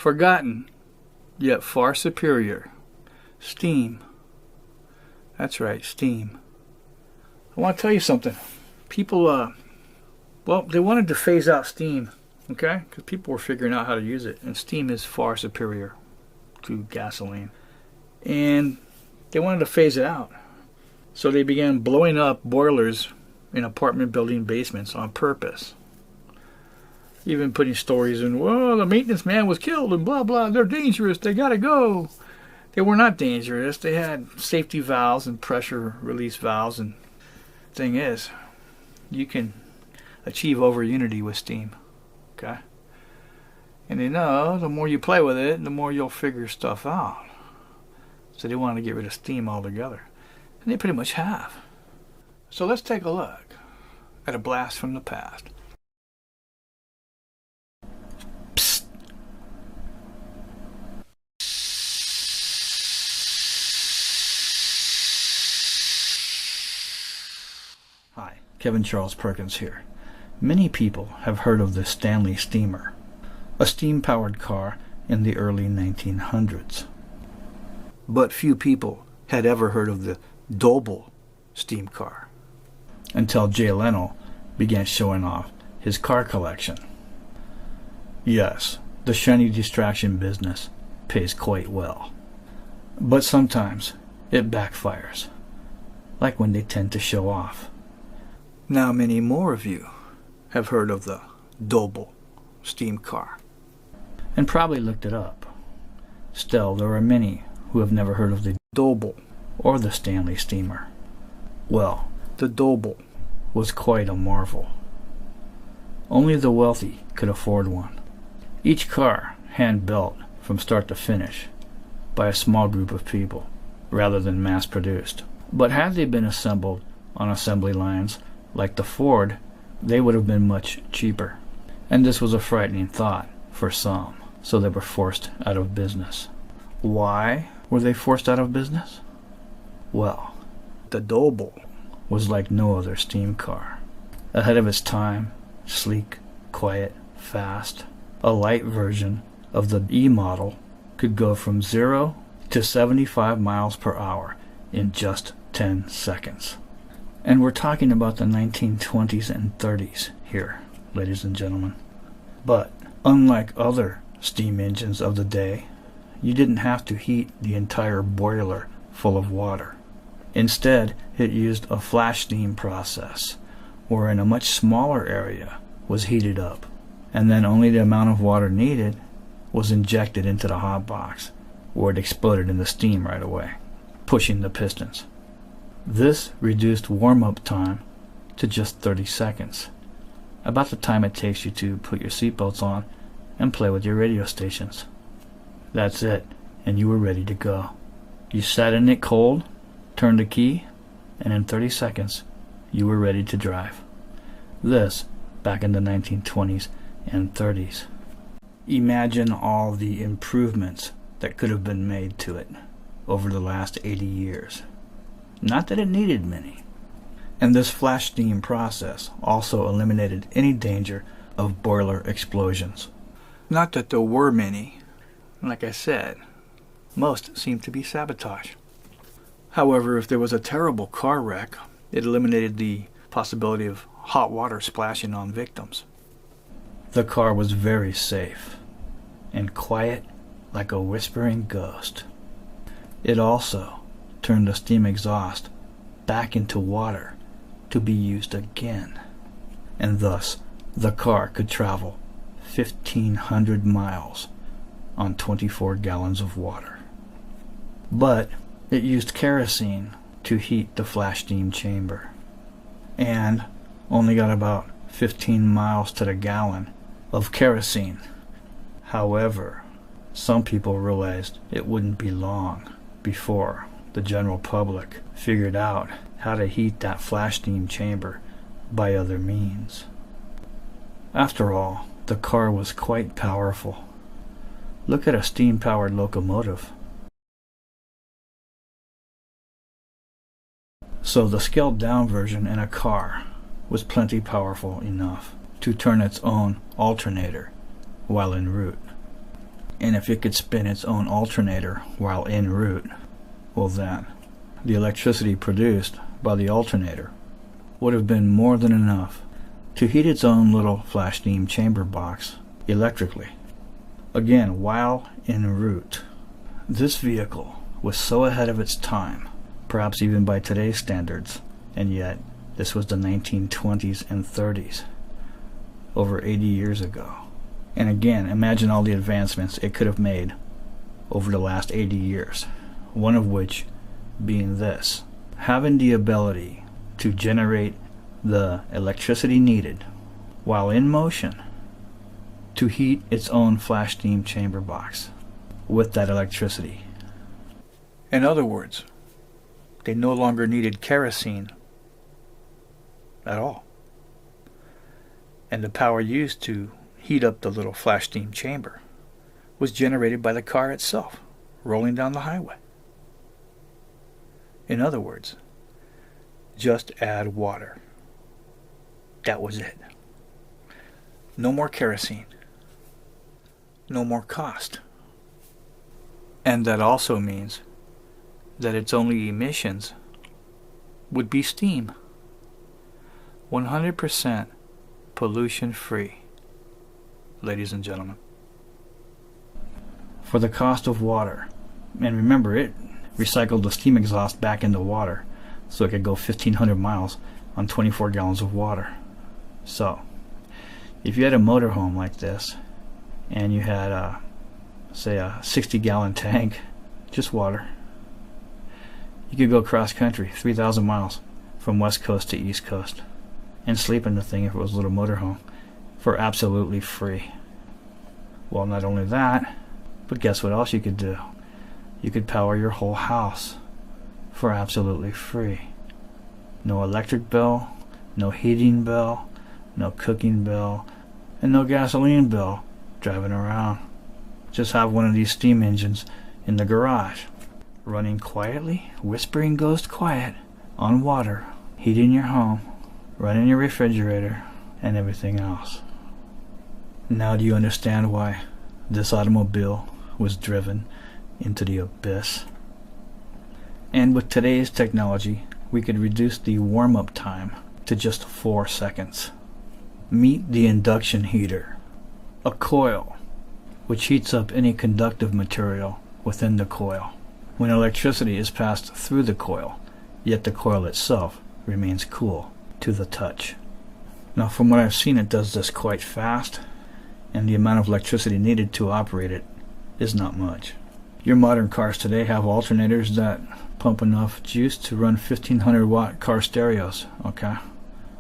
Forgotten, yet far superior. Steam. That's right, steam. I want to tell you something. People, they wanted to phase out steam, okay? Because people were figuring out how to use it. And steam is far superior to gasoline. And they wanted to phase it out. So they began blowing up boilers in apartment building basements on purpose. Even putting stories in, well, the maintenance man was killed and blah, blah, they're dangerous, they gotta go. They were not dangerous. They had safety valves and pressure release valves. And the thing is, you can achieve over unity with steam, okay? And they know the more you play with it, the more you'll figure stuff out. So they wanted to get rid of steam altogether. And they pretty much have. So let's take a look at a blast from the past. Psst. Hi, Kevin Charles Perkins here. Many people have heard of the Stanley Steamer, a steam-powered car in the early 1900s. But few people had ever heard of the Doble steam car until Jay Leno began showing off his car collection. Yes, the shiny distraction business pays quite well, but sometimes it backfires, like when they tend to show off. Now many more of you have heard of the Doble steam car and probably looked it up. Still, there are many who have never heard of the Doble or the Stanley Steamer. Well, the Doble was quite a marvel. Only the wealthy could afford one. Each car hand-built from start to finish by a small group of people, rather than mass-produced. But had they been assembled on assembly lines like the Ford, they would have been much cheaper. And this was a frightening thought for some, so they were forced out of business. Why were they forced out of business? Well, the Doble was like no other steam car. Ahead of its time, sleek, quiet, fast. A light version of the E model could go from 0 to 75 miles per hour in just 10 seconds. And we're talking about the 1920s and 30s here, ladies and gentlemen. But unlike other steam engines of the day, you didn't have to heat the entire boiler full of water. Instead, it used a flash steam process, wherein a much smaller area was heated up, and then only the amount of water needed was injected into the hot box, where it exploded in the steam right away, pushing the pistons. This reduced warm-up time to just 30 seconds, about the time it takes you to put your seatbelts on and play with your radio stations. That's it, and you were ready to go. You sat in it cold, turned the key, and in 30 seconds, you were ready to drive. This back in the 1920s and 30s. Imagine all the improvements that could have been made to it over the last 80 years. Not that it needed many. And this flash steam process also eliminated any danger of boiler explosions. Not that there were many. Like I said, most seem to be sabotage. However, if there was a terrible car wreck, it eliminated the possibility of hot water splashing on victims. The car was very safe and quiet like a whispering ghost. It also turned the steam exhaust back into water to be used again, and thus the car could travel 1,500 miles on 24 gallons of water. But it used kerosene to heat the flash steam chamber, and only got about 15 miles to the gallon of kerosene. However, some people realized it wouldn't be long before the general public figured out how to heat that flash steam chamber by other means. After all, the car was quite powerful. Look at a steam-powered locomotive. So the scaled-down version in a car was plenty powerful enough to turn its own alternator while en route. And if it could spin its own alternator while en route, well then, the electricity produced by the alternator would have been more than enough to heat its own little flash steam chamber box electrically. Again, while en route. This vehicle was so ahead of its time, perhaps even by today's standards, and yet this was the 1920s and 30s, over 80 years ago. And again, imagine all the advancements it could have made over the last 80 years, one of which being this: having the ability to generate the electricity needed while in motion to heat its own flash steam chamber box with that electricity. In other words, they no longer needed kerosene at all. And the power used to heat up the little flash steam chamber was generated by the car itself, rolling down the highway. In other words, just add water. That was it. No more kerosene. No more cost. And that also means that its only emissions would be steam. 100% pollution free, ladies and gentlemen. For the cost of water, and remember, it recycled the steam exhaust back into water so it could go 1,500 miles on 24 gallons of water. So, if you had a motorhome like this, and you had, say, a 60-gallon tank, just water, you could go cross-country, 3,000 miles, from west coast to east coast, and sleep in the thing if it was a little motorhome, for absolutely free. Well, not only that, but guess what else you could do? You could power your whole house for absolutely free. No electric bill, no heating bill, no cooking bill, and no gasoline bill driving around. Just have one of these steam engines in the garage, running quietly, whispering ghost quiet, on water, heating your home, running your refrigerator, and everything else. Now do you understand why this automobile was driven into the abyss? And with today's technology, we could reduce the warm-up time to just 4 seconds. Meet the induction heater, a coil which heats up any conductive material within the coil when electricity is passed through the coil, yet the coil itself remains cool to the touch. Now, from what I've seen, it does this quite fast, and the amount of electricity needed to operate it is not much. Your modern cars today have alternators that pump enough juice to run 1,500 watt car stereos, okay?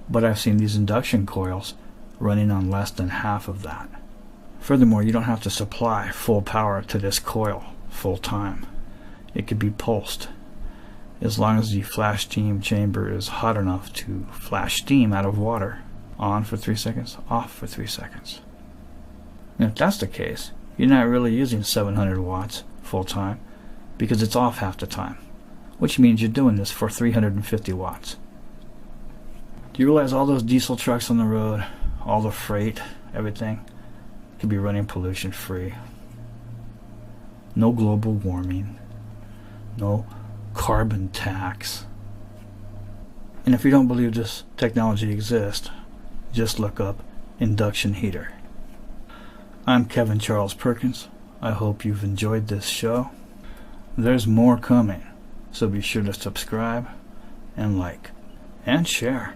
But I've seen these induction coils running on less than half of that. Furthermore, you don't have to supply full power to this coil full time. It could be pulsed, as long as the flash steam chamber is hot enough to flash steam out of water, on for 3 seconds, off for 3 seconds. And if that's the case, you're not really using 700 watts full time, because it's off half the time, which means you're doing this for 350 watts. Do you realize all those diesel trucks on the road, all the freight, everything, could be running pollution free? No global warming, no carbon tax. And if you don't believe this technology exists, just look up induction heater. I'm Kevin Charles Perkins. I hope you've enjoyed this show. There's more coming, so be sure to subscribe and like and share.